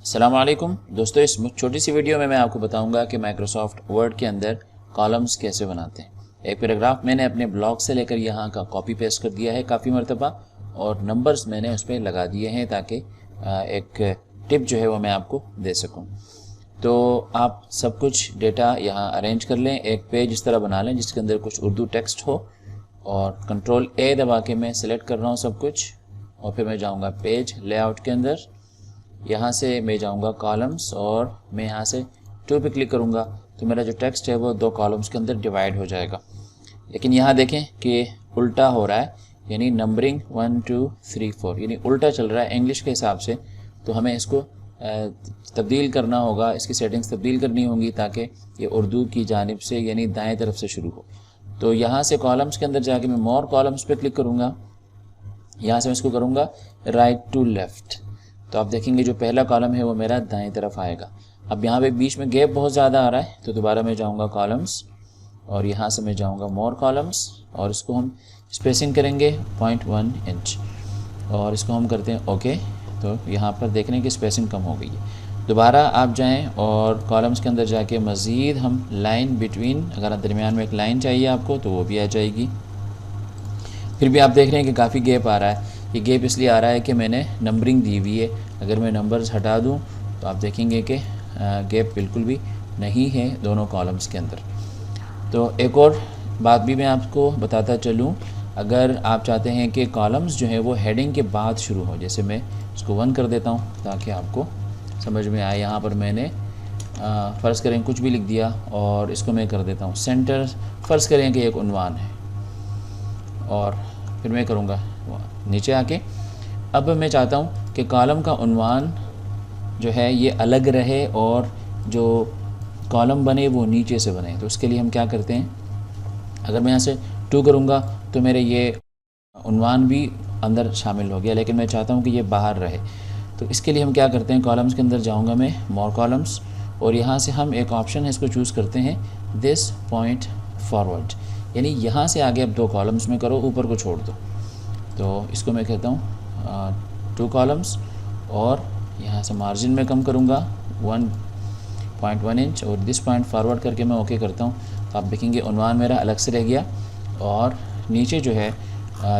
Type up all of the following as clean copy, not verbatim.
السلام علیکم دوستو، اس چھوٹی سی ویڈیو میں آپ کو بتاؤں گا کہ مائکروسافٹ ورڈ کے اندر کالمز کیسے بناتے ہیں۔ ایک پیراگراف میں نے اپنے بلاگ سے لے کر یہاں کا کاپی پیسٹ کر دیا ہے کافی مرتبہ، اور نمبرز میں نے اس پہ لگا دیے ہیں تاکہ ایک ٹپ جو ہے وہ میں آپ کو دے سکوں۔ تو آپ سب کچھ ڈیٹا یہاں ارینج کر لیں، ایک پیج اس طرح بنا لیں جس کے اندر کچھ اردو ٹیکسٹ ہو، اور کنٹرول اے دبا کے میں سلیکٹ کر رہا ہوں سب کچھ، اور پھر میں جاؤں گا پیج لے آؤٹ کے اندر، یہاں سے میں جاؤں گا کالمز، اور میں یہاں سے 2 پہ کلک کروں گا تو میرا جو ٹیکسٹ ہے وہ 2 کالمز کے اندر ڈیوائیڈ ہو جائے گا۔ لیکن یہاں دیکھیں کہ الٹا ہو رہا ہے، یعنی نمبرنگ 1 2 3 4 یعنی الٹا چل رہا ہے انگلش کے حساب سے۔ تو ہمیں اس کو تبدیل کرنا ہوگا، اس کی سیٹنگز تبدیل کرنی ہوں گی تاکہ یہ اردو کی جانب سے یعنی دائیں طرف سے شروع ہو۔ تو یہاں سے کالمز کے اندر جا کے میں مور کالمز پہ کلک کروں گا، یہاں سے میں اس کو کروں گا رائٹ ٹو لیفٹ، تو آپ دیکھیں گے جو پہلا کالم ہے وہ میرا دائیں طرف آئے گا۔ اب یہاں پہ بیچ میں گیپ بہت زیادہ آ رہا ہے، تو دوبارہ میں جاؤں گا کالمز، اور یہاں سے میں جاؤں گا مور کالمز، اور اس کو ہم اسپیسنگ کریں گے 0.1 انچ، اور اس کو ہم کرتے ہیں اوکے۔ تو یہاں پر دیکھ رہے ہیں کہ اسپیسنگ کم ہو گئی ہے۔ دوبارہ آپ جائیں اور کالمز کے اندر جا کے مزید ہم لائن بٹوین، اگر درمیان میں ایک لائن چاہیے آپ کو تو وہ بھی آ جائے گی۔ پھر بھی آپ دیکھ رہے ہیں کہ کافی گیپ آ رہا ہے۔ یہ گیپ اس لیے آ رہا ہے کہ میں نے نمبرنگ دی ہوئی ہے، اگر میں نمبرز ہٹا دوں تو آپ دیکھیں گے کہ گیپ بالکل بھی نہیں ہے دونوں کالمز کے اندر۔ تو ایک اور بات بھی میں آپ کو بتاتا چلوں، اگر آپ چاہتے ہیں کہ کالمز جو ہیں وہ ہیڈنگ کے بعد شروع ہو، جیسے میں اس کو 1 کر دیتا ہوں تاکہ آپ کو سمجھ میں آئے۔ یہاں پر میں نے فرض کریں کچھ بھی لکھ دیا، اور اس کو میں کر دیتا ہوں سینٹر، فرض کریں کہ ایک عنوان ہے، اور پھر میں کروں گا نیچے آ کے۔ اب میں چاہتا ہوں کہ کالم کا عنوان جو ہے یہ الگ رہے اور جو کالم بنے وہ نیچے سے بنے، تو اس کے لیے ہم کیا کرتے ہیں، اگر میں یہاں سے 2 کروں گا تو میرے یہ عنوان بھی اندر شامل ہو گیا، لیکن میں چاہتا ہوں کہ یہ باہر رہے۔ تو اس کے لیے ہم کیا کرتے ہیں، کالمز کے اندر جاؤں گا میں مور کالمز، اور یہاں سے ہم ایک آپشن ہے اس کو چوز کرتے ہیں دس پوائنٹ فارورڈ، یعنی یہاں سے آگے اب 2 کالمز میں کرو، اوپر کو چھوڑ دو۔ تو اس کو میں کہتا ہوں 2 کالمز، اور یہاں سے مارجن میں کم کروں گا 1.1 انچ، اور دس پوائنٹ فارورڈ کر کے میں اوکے کرتا ہوں۔ تو آپ دیکھیں گے عنوان میرا الگ سے رہ گیا، اور نیچے جو ہے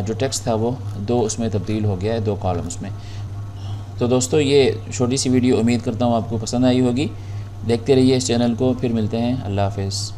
جو ٹیکسٹ تھا وہ 2 اس میں تبدیل ہو گیا ہے 2 کالمز میں۔ تو دوستو یہ چھوٹی سی ویڈیو امید کرتا ہوں آپ کو پسند آئی ہوگی، دیکھتے رہیے اس چینل کو، پھر ملتے ہیں، اللہ حافظ۔